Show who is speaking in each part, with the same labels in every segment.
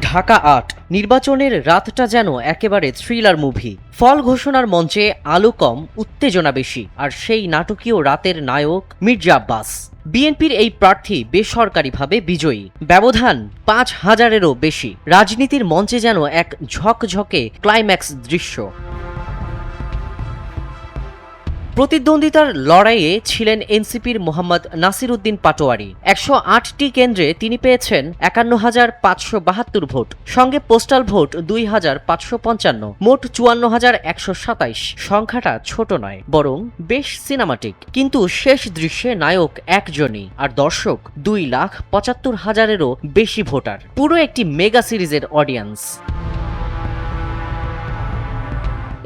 Speaker 1: ঢাকা ৮ নির্বাচনের রাতটা যেন একেবারে থ্রিলার মুভি। ফল ঘোষণার মঞ্চে আলো কম, উত্তেজনা বেশি, আর সেই নাটকীয় রাতের নায়ক মির্জা আব্বাস। বিএনপির এই প্রার্থী বেসরকারিভাবে বিজয়ী, ব্যবধান ৫,০০০-এরও বেশি। রাজনীতির মঞ্চে যেন এক ঝকঝকে ক্লাইম্যাক্স দৃশ্য। প্রতিদ্বন্দ্বিতার লড়াইয়ে ছিলেন এনসিপির মোহাম্মদ নাসির উদ্দিন পাটোয়ারি। ১০৮টি কেন্দ্রে তিনি পেয়েছেন ৫১,৫৭২ ভোট, সঙ্গে পোস্টাল ভোট ২,৫৫৫, মোট ৫৪,১২৭। সংখ্যাটা ছোট নয়, বরং বেশ সিনেমাটিক। কিন্তু শেষ দৃশ্যে নায়ক একজনই, আর দর্শক ২,৭৫,০০০-এরও বেশি ভোটার। পুরো একটি মেগা সিরিজের অডিয়েন্স।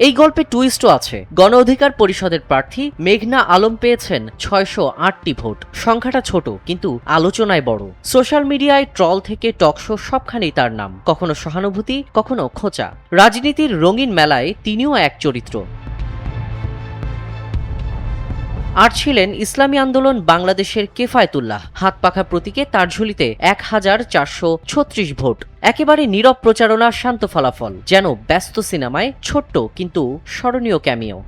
Speaker 1: এই গল্পে টুইস্টও আছে। গণ অধিকার পরিষদের প্রার্থী মেঘনা আলম পেয়েছেন ৬০৮টি ভোট। সংখ্যাটা ছোট, কিন্তু আলোচনায় বড়। সোশ্যাল মিডিয়ায় ট্রল থেকে টকশো সবখানেই তার নাম, কখনো সহানুভূতি, কখনো খোঁচা। রাজনীতির রঙিন মেলায় তিনিও এক চরিত্র। আর ছিলেন ইসলামী আন্দোলন বাংলাদেশের কেফায়েতুল্লাহ। হাত পাখা প্রতীকে তার ঝুলিতে ১,৪৩৬ ভোট। একেবারে নীরব প্রচারণা, শান্ত ফলাফল, যেন ব্যস্ত সিনেমায় ছোট্ট কিন্তু স্মরণীয় ক্যামিও।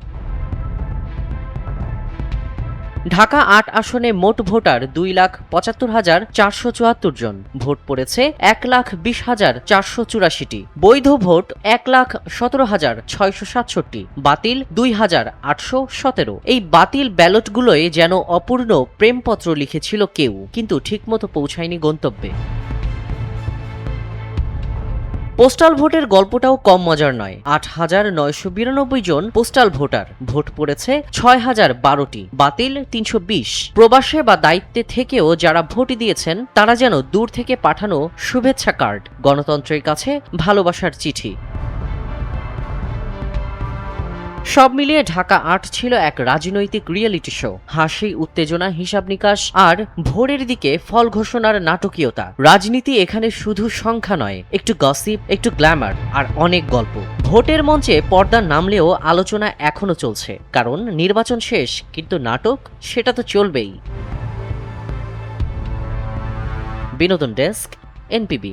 Speaker 1: ঢাকা ৮ আসনে মোট ভোটার ২,৭৫,৪৭৪ জন। ভোট পড়েছে ১,২০,৪৮৪টি। বৈধ ভোট ১,১৭,৬৬৭। বাতিল ২,৮১৭। এই বাতিল ব্যালটগুলোয় যেন অপূর্ণ প্রেমপত্র লিখেছিল কেউ, কিন্তু ঠিকমতো পৌঁছায়নি গন্তব্যে। পোস্টাল ভোটের গল্পটাও কম মজার নয়। ৮,৯৯২ জন পোস্টাল ভোটার। ভোট পড়েছে ৬,০১২টি, বাতিল ৩২০। প্রবাসে বা দায়িত্বে থেকেও যারা ভোট দিয়েছেন, তারা যেন দূর থেকে পাঠানো শুভেচ্ছা কার্ড, গণতন্ত্রের কাছে ভালোবাসার চিঠি। সব মিলিয়ে ঢাকা ৮ ছিল এক রাজনৈতিক রিয়েলিটি শো। হাসি, উত্তেজনা, হিসাব নিকাশ, আর ভোরের দিকে ফল ঘোষণার নাটকীয়তা। রাজনীতি এখানে শুধু সংখ্যা নয়, একটু গসিপ, একটু গ্ল্যামার, আর অনেক গল্প। ভোটের মঞ্চে পর্দা নামলেও আলোচনা এখনো চলছে, কারণ নির্বাচন শেষ, কিন্তু নাটক সেটা তো চলবেই। বিনোদন ডেস্ক, এনপিবি।